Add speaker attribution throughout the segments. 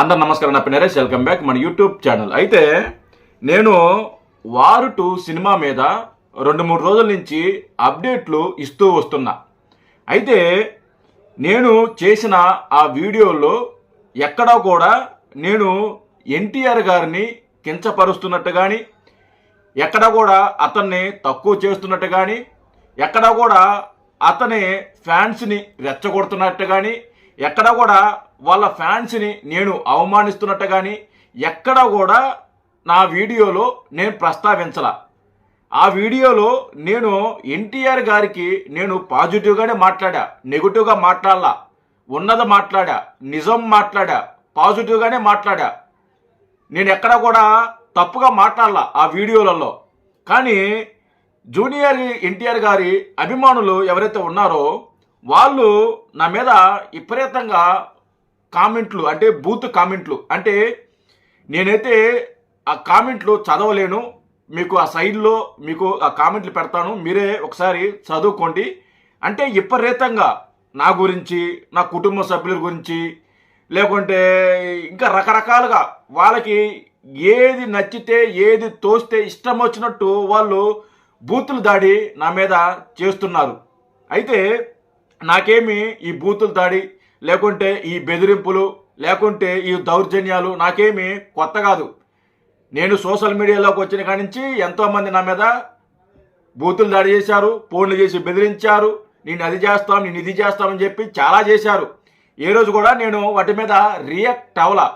Speaker 1: అందరు నమస్కారం. నా పేరు నరేష్. వెల్కమ్ బ్యాక్ మన యూట్యూబ్ ఛానల్. అయితే నేను వారు 2 సినిమా మీద 2-3 రోజుల నుంచి అప్డేట్లు ఇస్తూ వస్తున్నా. అయితే నేను చేసిన ఆ వీడియోలో ఎక్కడా కూడా నేను ఎన్టీఆర్ గారిని కించపరుస్తున్నట్టు కానీ, ఎక్కడా కూడా అతన్ని తక్కువ చేస్తున్నట్టు కానీ, ఎక్కడా కూడా అతని ఫ్యాన్స్ని రెచ్చగొడుతున్నట్టు కానీ, ఎక్కడా కూడా వాళ్ళ ఫ్యాన్స్ని నేను అవమానిస్తున్నట్టు కానీ ఎక్కడా కూడా నా వీడియోలో నేను ప్రస్తావించాల. ఆ వీడియోలో నేను ఎన్టీఆర్ గారికి నేను పాజిటివ్గానే మాట్లాడా, నెగిటివ్గా మాట్లాడలా. ఉన్నది మాట్లాడా, నిజం మాట్లాడా, పాజిటివ్గానే మాట్లాడా. నేను ఎక్కడా కూడా తప్పుగా మాట్లాడలా ఆ వీడియోలలో. కానీ జూనియర్ ఎన్టీఆర్ గారి అభిమానులు ఎవరైతే ఉన్నారో వాళ్ళు నా మీద విపరీతంగా కామెంట్లు, అంటే బూత్ కామెంట్లు, అంటే నేనైతే ఆ కామెంట్లు చదవలేను. మీకు ఆ సైడ్లో మీకు ఆ కామెంట్లు పెడతాను, మీరే ఒకసారి చదువుకోండి. అంటే విపరీతంగా నా గురించి, నా కుటుంబ సభ్యుల గురించి, లేకుంటే ఇంకా రకరకాలుగా వాళ్ళకి ఏది నచ్చితే, ఏది తోస్తే ఇష్టం వచ్చినట్టు వాళ్ళు బూతులు దాడి నా మీద చేస్తున్నారు. అయితే నాకేమి ఈ బూతులు దాడి, లేకుంటే ఈ బెదిరింపులు, లేకుంటే ఈ దౌర్జన్యాలు నాకేమి కొత్త కాదు. నేను సోషల్ మీడియాలోకి వచ్చిన కాడి నుంచి ఎంతోమంది నా మీద బూతులు దాడి చేశారు, ఫోన్లు చేసి బెదిరించారు. నేను అది చేస్తాను, నేను ఇది చేస్తామని చెప్పి చాలా చేశారు. ఏ రోజు కూడా నేను వాటి మీద రియాక్ట్ అవ్వలా.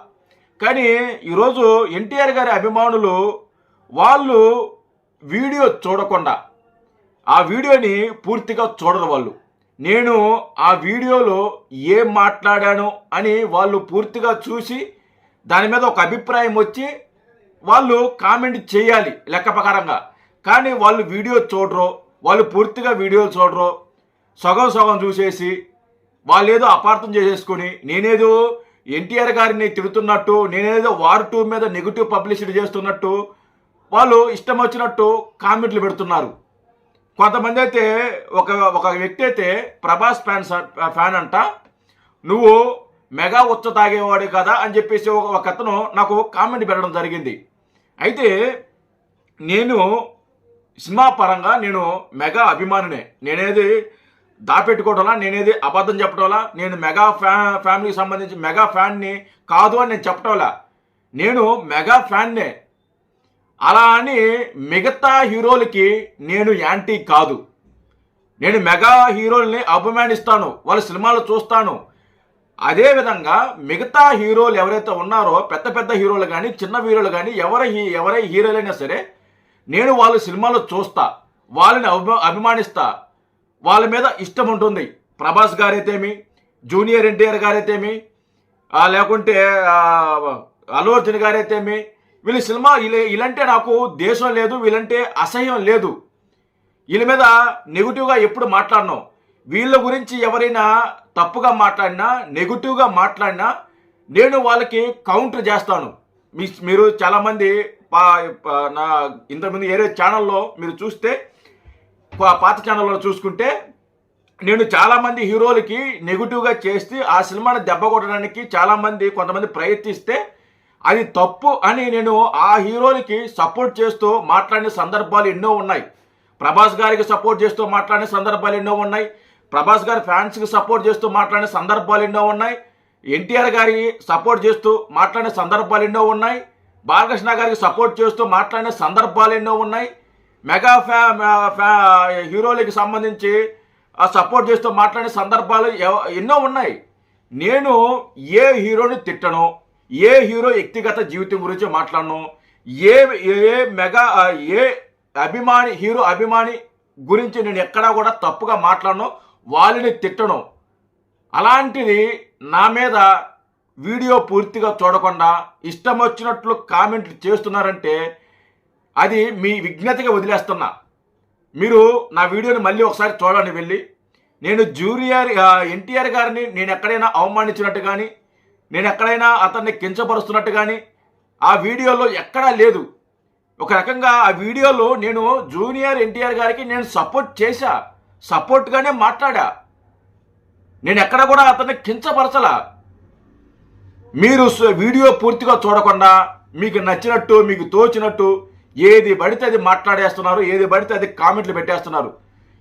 Speaker 1: కానీ ఈరోజు ఎన్టీఆర్ గారి అభిమానులు వాళ్ళు వీడియో చూడకుండా, ఆ వీడియోని పూర్తిగా చూడరు వాళ్ళు. నేను ఆ వీడియోలో ఏం మాట్లాడాను అని వాళ్ళు పూర్తిగా చూసి దాని మీద ఒక అభిప్రాయం వచ్చి వాళ్ళు కామెంట్ చేయాలి లెక్క ప్రకారంగా. కానీ వాళ్ళు వీడియో చూడరు, వాళ్ళు పూర్తిగా వీడియోలు చూడరు. సగం సగం చూసేసి వాళ్ళు ఏదో అపార్థం చేసేసుకొని నేనేదో ఎన్టీఆర్ గారిని తిడుతున్నట్టు, నేనేదో వార్ 2 మీద నెగిటివ్ పబ్లిసిటీ చేస్తున్నట్టు వాళ్ళు ఇష్టం వచ్చినట్టు కామెంట్లు పెడుతున్నారు. కొంతమంది అయితే ఒక వ్యక్తి అయితే ప్రభాస్ ఫ్యాన్ అంట, నువ్వు మెగా ఉచ్చ తాగేవాడు కదా అని చెప్పేసి ఒక అతను నాకు కామెంట్ పెట్టడం జరిగింది. అయితే నేను సినిమా పరంగా నేను మెగా అభిమానినే. నేనేది దాపెట్టుకోవడంలా, నేనేది అబద్ధం చెప్పడంలా, నేను మెగా ఫ్యామిలీకి సంబంధించి మెగా ఫ్యాన్ని కాదు అని నేను చెప్పడంలా. నేను మెగా ఫ్యాన్నే. అలా అని మిగతా హీరోలకి నేను యాంటీ కాదు. నేను మెగా హీరోల్ని అభిమానిస్తాను, వాళ్ళ సినిమాలు చూస్తాను. అదేవిధంగా మిగతా హీరోలు ఎవరైతే ఉన్నారో, పెద్ద పెద్ద హీరోలు కానీ, చిన్న హీరోలు కానీ, ఎవరై హీరోలైనా సరే నేను వాళ్ళ సినిమాలు చూస్తా, వాళ్ళని అభిమానిస్తా, వాళ్ళ మీద ఇష్టం ఉంటుంది. ప్రభాస్ గారైతేమి, జూనియర్ ఎన్టీఆర్ గారైతేమి, లేకుంటే అల్లు అర్జున్ గారైతేమి, వీళ్ళ సినిమా వీళ్ళంటే నాకు దేశం లేదు, వీళ్ళంటే అసహ్యం లేదు. వీళ్ళ మీద నెగిటివ్గా ఎప్పుడు మాట్లాడినాం. వీళ్ళ గురించి ఎవరైనా తప్పుగా మాట్లాడినా, నెగిటివ్గా మాట్లాడినా నేను వాళ్ళకి కౌంటర్ చేస్తాను. మీరు చాలామంది నా ఇంతకుముందు ఏరే ఛానల్లో మీరు చూస్తే, పాత ఛానల్లో చూసుకుంటే నేను చాలామంది హీరోలకి నెగిటివ్గా చేస్తే ఆ సినిమాని దెబ్బ కొట్టడానికి కొంతమంది ప్రయత్నిస్తే అది తప్పు అని నేను ఆ హీరోలకి సపోర్ట్ చేస్తూ మాట్లాడిన సందర్భాలు ఎన్నో ఉన్నాయి. ప్రభాస్ గారికి సపోర్ట్ చేస్తూ మాట్లాడిన సందర్భాలు ఎన్నో ఉన్నాయి. ప్రభాస్ గారి ఫ్యాన్స్కి సపోర్ట్ చేస్తూ మాట్లాడిన సందర్భాలు ఎన్నో ఉన్నాయి. ఎన్టీఆర్ గారికి సపోర్ట్ చేస్తూ మాట్లాడిన సందర్భాలు ఎన్నో ఉన్నాయి. బాలకృష్ణ గారికి సపోర్ట్ చేస్తూ మాట్లాడిన సందర్భాలు ఎన్నో ఉన్నాయి. మెగా హీరోలకి సంబంధించి సపోర్ట్ చేస్తూ మాట్లాడిన సందర్భాలు ఎన్నో ఉన్నాయి. నేను ఏ హీరోని తిట్టను, ఏ హీరో వ్యక్తిగత జీవితం గురించి మాట్లాడను, ఏ హీరో అభిమాని గురించి నేను ఎక్కడా కూడా తప్పుగా మాట్లాడను, వాళ్ళని తిట్టను. అలాంటిది నా మీద వీడియో పూర్తిగా చూడకుండా ఇష్టం వచ్చినట్లు కామెంట్లు చేస్తున్నారంటే అది మీ విజ్ఞతగా వదిలేస్తున్నా. మీరు నా వీడియోని మళ్ళీ ఒకసారి చూడండి వెళ్ళి. నేను జూనియర్ ఎన్టీఆర్ గారిని నేను ఎక్కడైనా అవమానించినట్టు కానీ, నేను ఎక్కడైనా అతన్ని కించపరుస్తున్నట్టు కానీ ఆ వీడియోలో ఎక్కడా లేదు. ఒక రకంగా ఆ వీడియోలో నేను జూనియర్ ఎన్టీఆర్ గారికి నేను సపోర్ట్ చేశా, సపోర్ట్గానే మాట్లాడా. నేను ఎక్కడ కూడా అతన్ని కించపరచలా. మీరు వీడియో పూర్తిగా చూడకుండా మీకు నచ్చినట్టు మీకు తోచినట్టు ఏది పడితే అది మాట్లాడేస్తున్నారు, ఏది పడితే అది కామెంట్లు పెట్టేస్తున్నారు.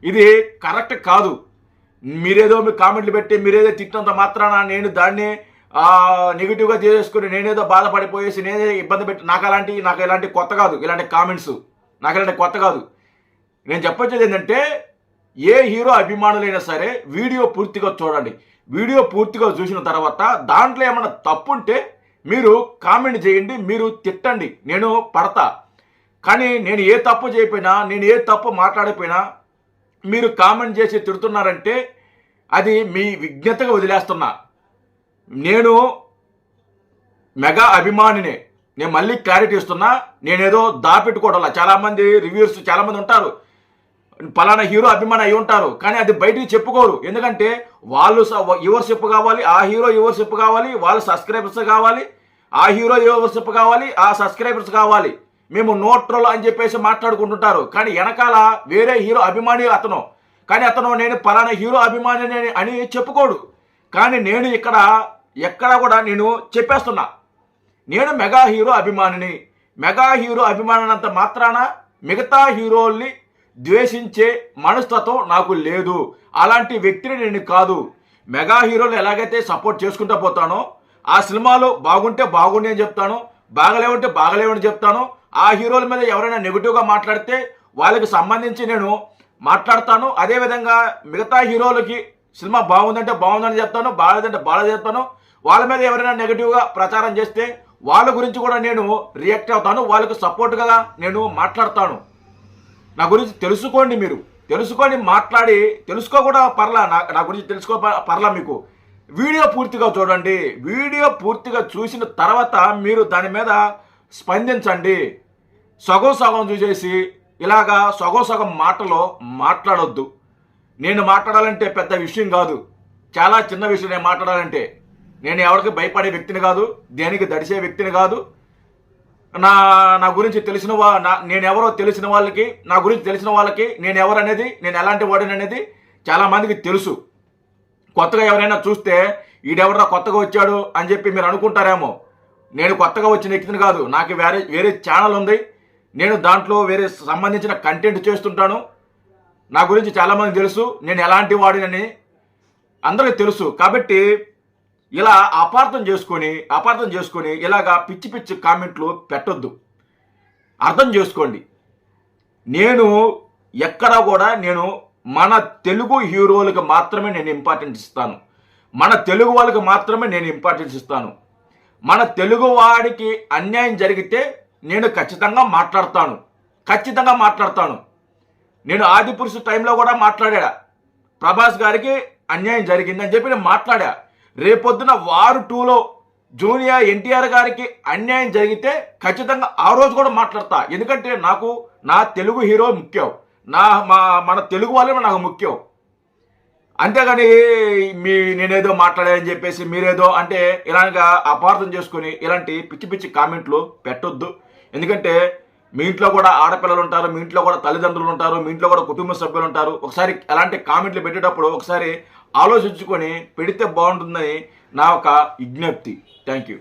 Speaker 1: ఇది కరెక్ట్ కాదు. మీరేదో మీ కామెంట్లు పెట్టి మీరేదో తిట్టినంత మాత్రాన నేను దాన్ని నెగిటివ్గా చేసుకుని నేనేదో బాధపడిపోయేసి నేనే ఇబ్బంది పెట్టి నాకు ఇలాంటి కొత్త కాదు. ఇలాంటి కామెంట్స్ నాకు ఇలాంటి కొత్త కాదు. నేను చెప్పొచ్చేది ఏంటంటే, ఏ హీరో అభిమానులైనా సరే వీడియో పూర్తిగా చూడండి. వీడియో పూర్తిగా చూసిన తర్వాత దాంట్లో ఏమైనా తప్పు ఉంటే మీరు కామెంట్ చేయండి, మీరు తిట్టండి, నేను పడతా. కానీ నేను ఏ తప్పు చేయకపోయినా, నేను ఏ తప్పు మాట్లాడిపోయినా మీరు కామెంట్ చేసి తిడుతున్నారంటే అది మీ విజ్ఞతగా వదిలేస్తున్నా. నేను మెగా అభిమానినే. నేను మళ్ళీ క్లారిటీ ఇస్తున్నా. నేనేదో దాపెట్టుకోవడంలా. చాలామంది రివ్యూర్స్ చాలామంది ఉంటారు, పలానా హీరో అభిమాని అయి ఉంటారు, కానీ అది బయటికి చెప్పుకోరు. ఎందుకంటే వాళ్ళు వ్యూవర్షిప్ కావాలి, ఆ హీరో వ్యూవర్షిప్ కావాలి, వాళ్ళు సబ్స్క్రైబర్స్ కావాలి, ఆ హీరో వ్యూవర్షిప్ కావాలి, ఆ సబ్స్క్రైబర్స్ కావాలి. మేము నోట్రోల్ అని చెప్పేసి మాట్లాడుకుంటుంటారు, కానీ వెనకాల వేరే హీరో అభిమాని అతను, కానీ అతను నేను పలానా హీరో అభిమాని అని చెప్పుకోడు. కానీ నేను ఎక్కడ కూడా నేను చెప్పేస్తున్నా, నేను మెగా హీరో అభిమానిని. మెగా హీరో అభిమానంత మాత్రాన మిగతా హీరోల్ని ద్వేషించే మనస్తత్వం నాకు లేదు. అలాంటి వ్యక్తిని నేను కాదు. మెగా హీరోలు ఎలాగైతే సపోర్ట్ చేసుకుంటూ పోతానో, ఆ సినిమాలు బాగుంటే బాగుండి అని చెప్తాను, బాగలేవంటే బాగలేవని చెప్తాను. ఆ హీరోల మీద ఎవరైనా నెగిటివ్గా మాట్లాడితే వాళ్ళకి సంబంధించి నేను మాట్లాడతాను. అదేవిధంగా మిగతా హీరోలకి సినిమా బాగుందంటే బాగుందని చెప్తాను, బాగాలేదంటే బాగాలేదు చెప్తాను. వాళ్ళ మీద ఎవరైనా నెగిటివ్గా ప్రచారం చేస్తే వాళ్ళ గురించి కూడా నేను రియాక్ట్ అవుతాను, వాళ్ళకు సపోర్ట్గా నేను మాట్లాడతాను. నా గురించి తెలుసుకోండి, మీరు తెలుసుకొని మాట్లాడి తెలుసుకో కూడా పర్లా, నా గురించి తెలుసుకో పర్లా. మీకు వీడియో పూర్తిగా చూడండి. వీడియో పూర్తిగా చూసిన తర్వాత మీరు దాని మీద స్పందించండి. సగం చూసేసి ఇలాగా సగం మాటలో మాట్లాడొద్దు. నేను మాట్లాడాలంటే పెద్ద విషయం కాదు, చాలా చిన్న విషయం. నేను మాట్లాడాలంటే నేను ఎవరికి భయపడే వ్యక్తిని కాదు, దేనికి దడిసే వ్యక్తిని కాదు. నా గురించి తెలిసిన నేనెవరో తెలిసిన వాళ్ళకి, నా గురించి తెలిసిన వాళ్ళకి నేను ఎవరనేది, నేను ఎలాంటి వాడిని అనేది చాలామందికి తెలుసు. కొత్తగా ఎవరైనా చూస్తే ఈడెవరా కొత్తగా వచ్చాడు అని చెప్పి మీరు అనుకుంటారేమో. నేను కొత్తగా వచ్చిన వ్యక్తిని కాదు, నాకు వేరే ఛానల్ ఉంది. నేను దాంట్లో వేరే సంబంధించిన కంటెంట్ చేస్తుంటాను. నా గురించి చాలామంది తెలుసు, నేను ఎలాంటి వాడినని అందరికీ తెలుసు. కాబట్టి ఇలా అపార్థం చేసుకొని ఇలాగా పిచ్చి కామెంట్లు పెట్టొద్దు. అర్థం చేసుకోండి. నేను ఎక్కడా కూడా మన తెలుగు హీరోలకు మాత్రమే నేను ఇంపార్టెన్స్ ఇస్తాను. మన తెలుగు వాళ్ళకి మాత్రమే నేను ఇంపార్టెన్స్ ఇస్తాను. మన తెలుగు వాడికి అన్యాయం జరిగితే నేను ఖచ్చితంగా మాట్లాడతాను. నేను ఆదిపురుషు టైంలో కూడా మాట్లాడా. ప్రభాస్ గారికి అన్యాయం జరిగిందని చెప్పి నేను మాట్లాడా. రేపొద్దున వారు 2లో జూనియర్ ఎన్టీఆర్ గారికి అన్యాయం జరిగితే ఖచ్చితంగా ఆ రోజు కూడా మాట్లాడతా. ఎందుకంటే నాకు నా తెలుగు హీరో ముఖ్యం, మన తెలుగు వాళ్ళే నాకు ముఖ్యం. అంతేగాని నేనేదో మాట్లాడానని చెప్పేసి మీరేదో అంటే ఇలాగా అపార్థం చేసుకుని ఇలాంటి పిచ్చి కామెంట్లు పెట్టొద్దు. ఎందుకంటే మీ ఇంట్లో కూడా ఆడపిల్లలు ఉంటారు, మీ ఇంట్లో కూడా తల్లిదండ్రులు ఉంటారు, మీ ఇంట్లో కూడా కుటుంబ సభ్యులు ఉంటారు. ఒకసారి అలాంటి కామెంట్లు పెట్టేటప్పుడు ఒకసారి ఆలోచించుకొని పెడితే బాగుంటుందని నా ఒక విజ్ఞప్తి. Thank you.